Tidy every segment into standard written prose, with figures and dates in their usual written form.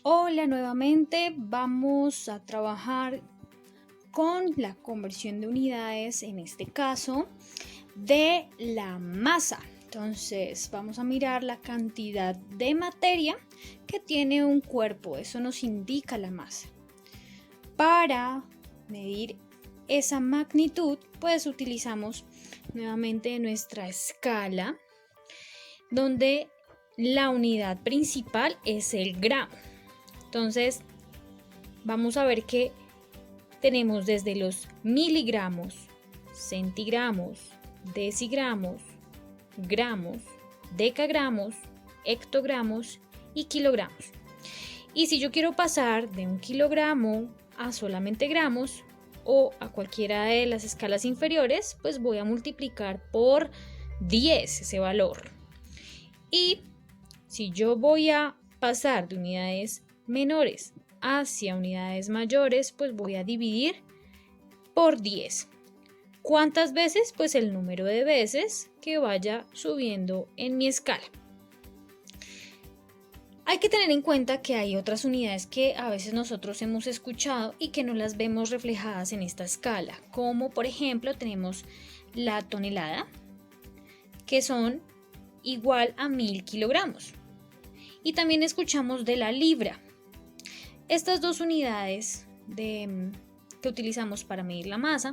Hola, nuevamente vamos a trabajar con la conversión de unidades, en este caso de la masa. Entonces vamos a mirar la cantidad de materia que tiene un cuerpo, eso nos indica la masa. Para medir esa magnitud, pues utilizamos nuevamente nuestra escala, donde la unidad principal es el gramo. Entonces, vamos a ver que tenemos desde los miligramos, centigramos, decigramos, gramos, decagramos, hectogramos y kilogramos. Y si yo quiero pasar de un kilogramo a solamente gramos o a cualquiera de las escalas inferiores, pues voy a multiplicar por 10 ese valor. Y si yo voy a pasar de unidades menores hacia unidades mayores, pues voy a dividir por 10. ¿Cuántas veces? Pues el número de veces que vaya subiendo en mi escala. Hay que tener en cuenta que hay otras unidades que a veces nosotros hemos escuchado y que no las vemos reflejadas en esta escala, como por ejemplo tenemos la tonelada, que son igual a 1000 kilogramos. Y también escuchamos de la libra. Estas dos unidades que utilizamos para medir la masa,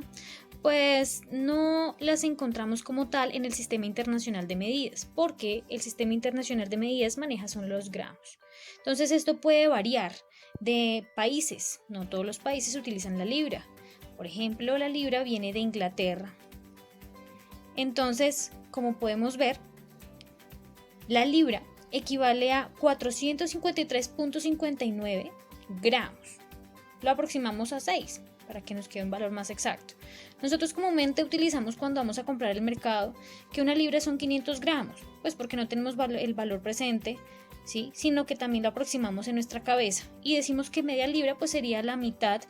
pues no las encontramos como tal en el Sistema Internacional de Medidas, porque el Sistema Internacional de Medidas maneja son los gramos. Entonces esto puede variar de países, no todos los países utilizan la libra. Por ejemplo, la libra viene de Inglaterra. Entonces, como podemos ver, la libra equivale a 453.59 gramos. Lo aproximamos a 6 para que nos quede un valor más exacto. Nosotros comúnmente utilizamos cuando vamos a comprar el mercado que una libra son 500 gramos, pues porque no tenemos el valor presente, ¿sí? Sino que también lo aproximamos en nuestra cabeza y decimos que media libra pues sería la mitad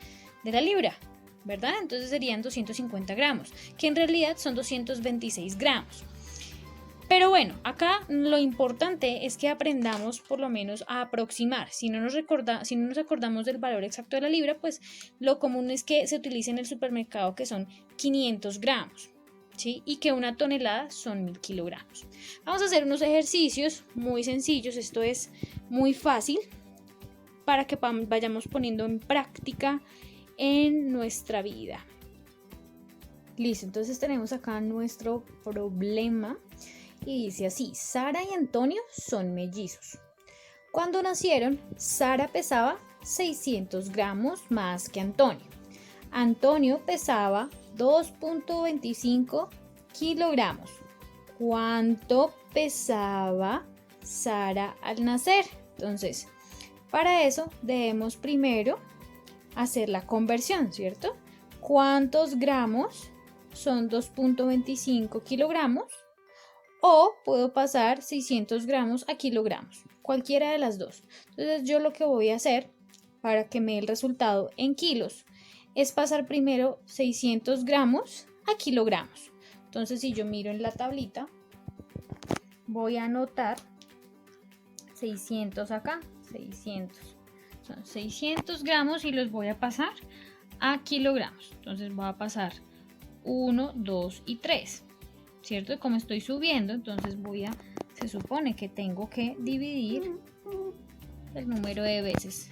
de la libra, ¿verdad? Entonces serían 250 gramos, que en realidad son 226 gramos. Pero bueno, acá lo importante es que aprendamos por lo menos a aproximar. Si no nos acordamos del valor exacto de la libra, pues lo común es que se utilice en el supermercado que son 500 gramos, ¿sí? Y que una tonelada son 1000 kilogramos. Vamos a hacer unos ejercicios muy sencillos, esto es muy fácil para que vayamos poniendo en práctica en nuestra vida. Listo, entonces tenemos acá nuestro problema. Y dice así: Sara y Antonio son mellizos. Cuando nacieron, Sara pesaba 600 gramos más que Antonio. Antonio pesaba 2.25 kilogramos. ¿Cuánto pesaba Sara al nacer? Entonces, para eso debemos primero hacer la conversión, ¿cierto? ¿Cuántos gramos son 2.25 kilogramos? O puedo pasar 600 gramos a kilogramos, cualquiera de las dos. Entonces yo lo que voy a hacer para que me dé el resultado en kilos es pasar primero 600 gramos a kilogramos. Entonces si yo miro en la tablita, voy a anotar 600 acá, 600. Son 600 gramos y los voy a pasar a kilogramos. Entonces voy a pasar 1, 2 y 3. ¿Cierto? Y como estoy subiendo, entonces se supone que tengo que dividir el número de veces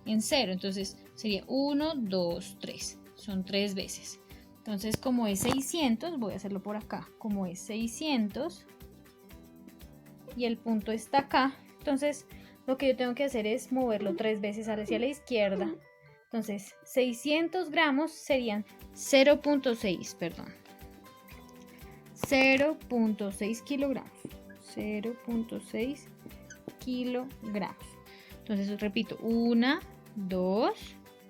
en 0. Entonces sería 1, 2, 3. Son 3 veces. Entonces, como es 600, voy a hacerlo por acá. Como es 600 y el punto está acá, entonces lo que yo tengo que hacer es moverlo 3 veces hacia la izquierda. Entonces, 600 gramos serían 0.6, perdón. 0.6 kilogramos. 0.6 kilogramos. Entonces repito, 1, 2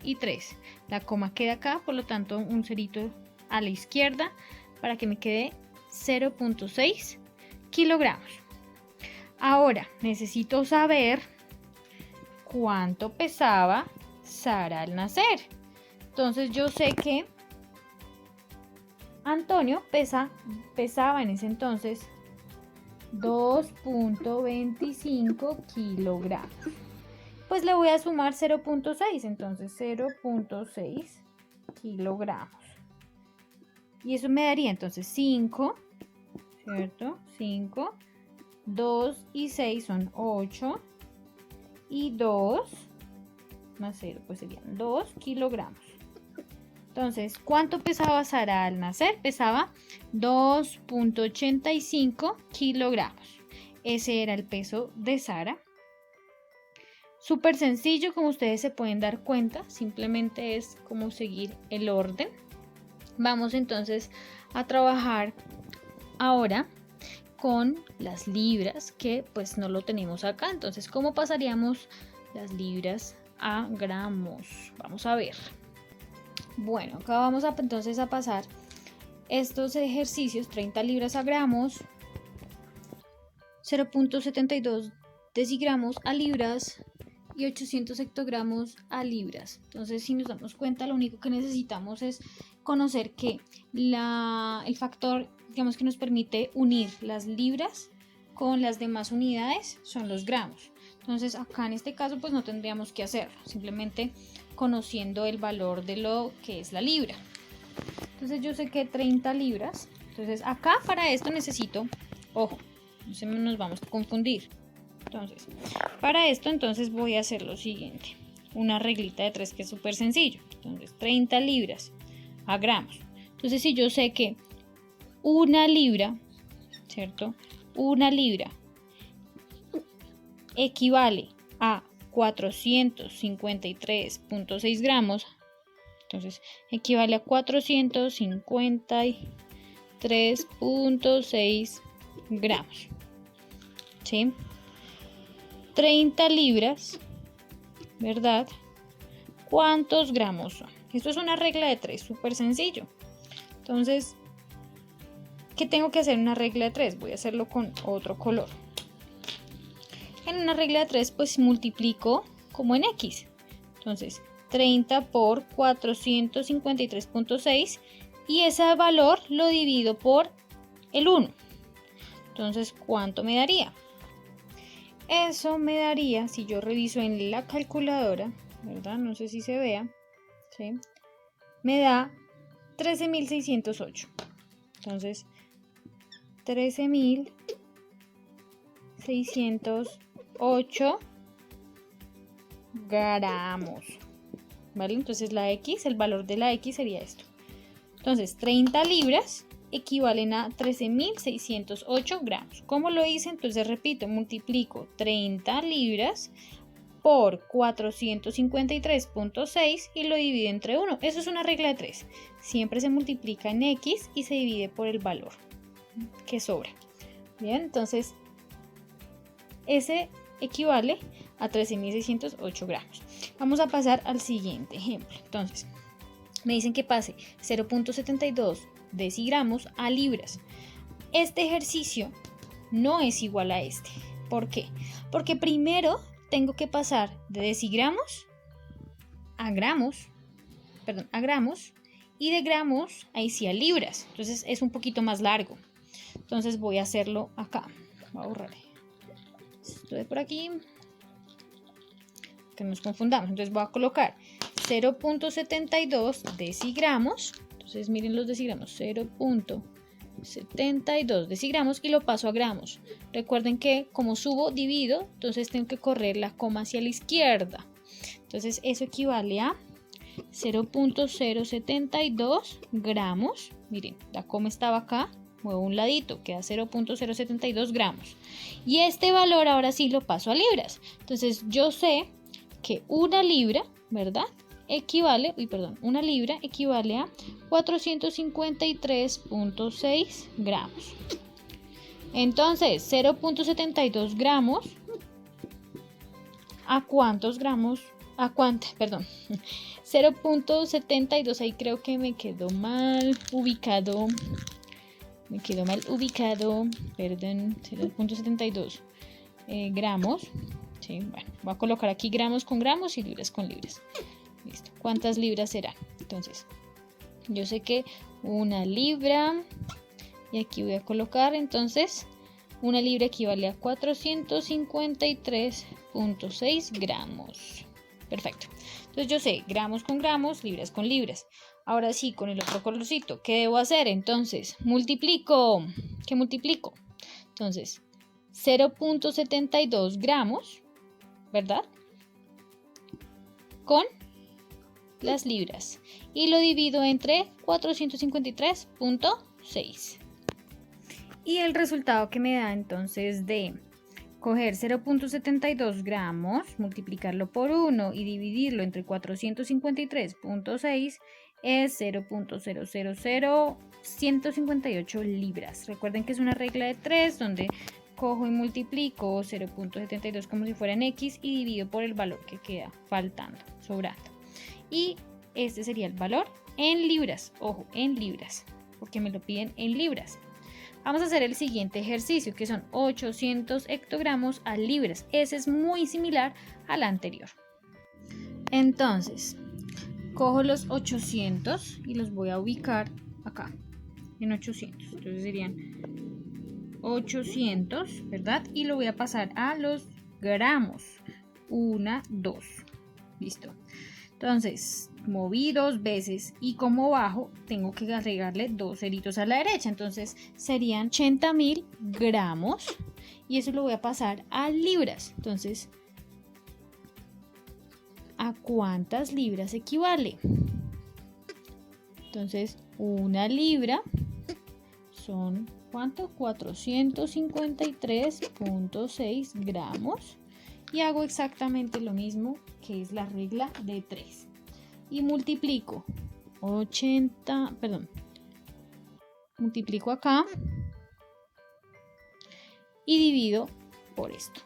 y 3. La coma queda acá, por lo tanto un cerito a la izquierda para que me quede 0.6 kilogramos. Ahora necesito saber cuánto pesaba Sara al nacer. Entonces yo sé que Antonio pesaba en ese entonces 2.25 kilogramos. pues le voy a sumar 0.6, entonces 0.6 kilogramos. Y eso me daría entonces 5, ¿cierto? 5, 2 y 6 son 8, y 2 más 0, pues serían 2 kilogramos. Entonces, ¿cuánto pesaba Sara al nacer? Pesaba 2.85 kilogramos. Ese era el peso de Sara. Súper sencillo, como ustedes se pueden dar cuenta, simplemente es como seguir el orden. Vamos entonces a trabajar ahora con las libras, que pues no lo tenemos acá. Entonces, ¿cómo pasaríamos las libras a gramos? Vamos a ver. Bueno, acá vamos entonces a pasar estos ejercicios: 30 libras a gramos, 0.72 decigramos a libras y 800 hectogramos a libras. Entonces, si nos damos cuenta, lo único que necesitamos es conocer que el factor, digamos, que nos permite unir las libras con las demás unidades son los gramos. Entonces, acá en este caso pues no tendríamos que hacerlo, simplemente conociendo el valor de lo que es la libra. Entonces yo sé que 30 libras, entonces acá para esto necesito, ojo, no nos vamos a confundir. Entonces, para esto entonces voy a hacer lo siguiente, una reglita de 3 que es súper sencillo. Entonces 30 libras a gramos. Entonces, si yo sé que una libra, ¿cierto? Una libra equivale a 453.6 gramos, entonces equivale a 453.6 gramos, ¿sí? 30 libras, ¿verdad? ¿Cuántos gramos son? Esto es una regla de 3, súper sencillo. Entonces, ¿qué tengo que hacer en una regla de 3? Voy a hacerlo con otro color. En una regla de 3 pues multiplico como en X. Entonces 30 por 453.6 y ese valor lo divido por el 1. Entonces, ¿cuánto me daría? Eso me daría, si yo reviso en la calculadora, ¿verdad? No sé si se vea, ¿sí? Me da 13.608. Entonces, 13.608 gramos, ¿vale? Entonces la X, el valor de la X sería esto. Entonces 30 libras equivalen a 13.608 gramos. ¿Cómo lo hice? Entonces repito, multiplico 30 libras por 453.6 y lo divido entre 1. Eso es una regla de 3. Siempre se multiplica en X y se divide por el valor que sobra. Bien, entonces ese equivale a 13.608 gramos. Vamos a pasar al siguiente ejemplo. Entonces, me dicen que pase 0.72 decigramos a libras. Este ejercicio no es igual a este. ¿Por qué? Porque primero tengo que pasar de decigramos a gramos, y de gramos ahí sí a libras. Entonces es un poquito más largo. Entonces voy a hacerlo acá. Voy a borrar esto de por aquí, que no nos confundamos. Entonces voy a colocar 0.72 decigramos. Entonces miren los decigramos, 0.72 decigramos y lo paso a gramos. Recuerden que como subo, divido, entonces tengo que correr la coma hacia la izquierda. Entonces eso equivale a 0.072 gramos. Miren, la coma estaba acá, muevo un ladito, queda 0.072 gramos. Y este valor ahora sí lo paso a libras. Entonces yo sé que una libra, ¿verdad? Una libra equivale a 453.6 gramos. Entonces, 0.72 gramos, ¿a cuántos gramos? ¿A cuánto? Perdón. 0.72, ahí creo que me quedó mal ubicado. Perdón, 0.72 gramos. Sí, bueno, voy a colocar aquí gramos con gramos y libras con libras. Listo. ¿Cuántas libras serán? Entonces, yo sé que una libra, y aquí voy a colocar, entonces, una libra equivale a 453.6 0.6 gramos. Perfecto. Entonces yo sé gramos con gramos, libras con libras. Ahora sí, con el otro colorcito, ¿qué debo hacer? Entonces, multiplico. ¿Qué multiplico? Entonces, 0.72 gramos, ¿verdad? Con las libras. Y lo divido entre 453.6. Y el resultado que me da entonces de coger 0.72 gramos, multiplicarlo por 1 y dividirlo entre 453.6 es 0.000158 libras. Recuerden que es una regla de 3 donde cojo y multiplico 0.72 como si fuera en X y divido por el valor que queda faltando, sobrando. Y este sería el valor en libras. Ojo, en libras, porque me lo piden en libras. Vamos a hacer el siguiente ejercicio, que son 800 hectogramos a libras. Ese es muy similar al anterior. Entonces, cojo los 800 y los voy a ubicar acá, en 800. Entonces serían 800, ¿verdad? Y lo voy a pasar a los gramos. 1, 2. Listo. Entonces, moví 2 veces y como bajo, tengo que agregarle 2 ceritos a la derecha. Entonces, serían 80.000 gramos y eso lo voy a pasar a libras. Entonces, ¿a cuántas libras equivale? Entonces, una libra son, ¿cuánto? 453.6 gramos. Y hago exactamente lo mismo, que es la regla de 3. Y multiplico multiplico acá y divido por esto.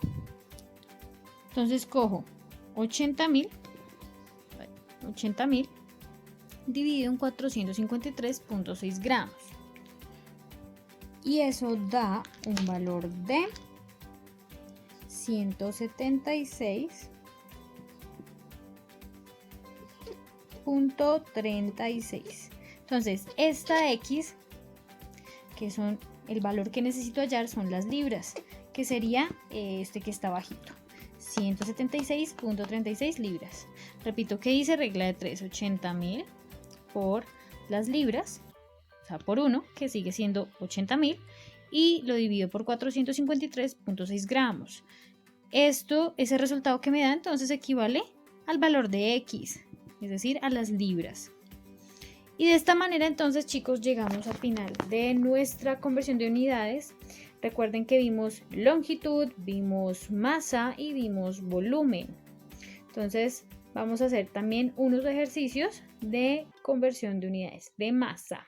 Entonces cojo 80.000 dividido en 453.6 gramos. Y eso da un valor de 176.36. Entonces, esta X, que son el valor que necesito hallar, son las libras, que sería este que está bajito. 176.36 libras. Repito, ¿qué dice? Regla de 3, 80.000 por las libras, o sea, por 1, que sigue siendo 80.000, y lo divido por 453.6 gramos. Ese resultado que me da entonces equivale al valor de X, es decir, a las libras. Y de esta manera entonces, chicos, llegamos al final de nuestra conversión de unidades. Recuerden que vimos longitud, vimos masa y vimos volumen. Entonces vamos a hacer también unos ejercicios de conversión de unidades de masa.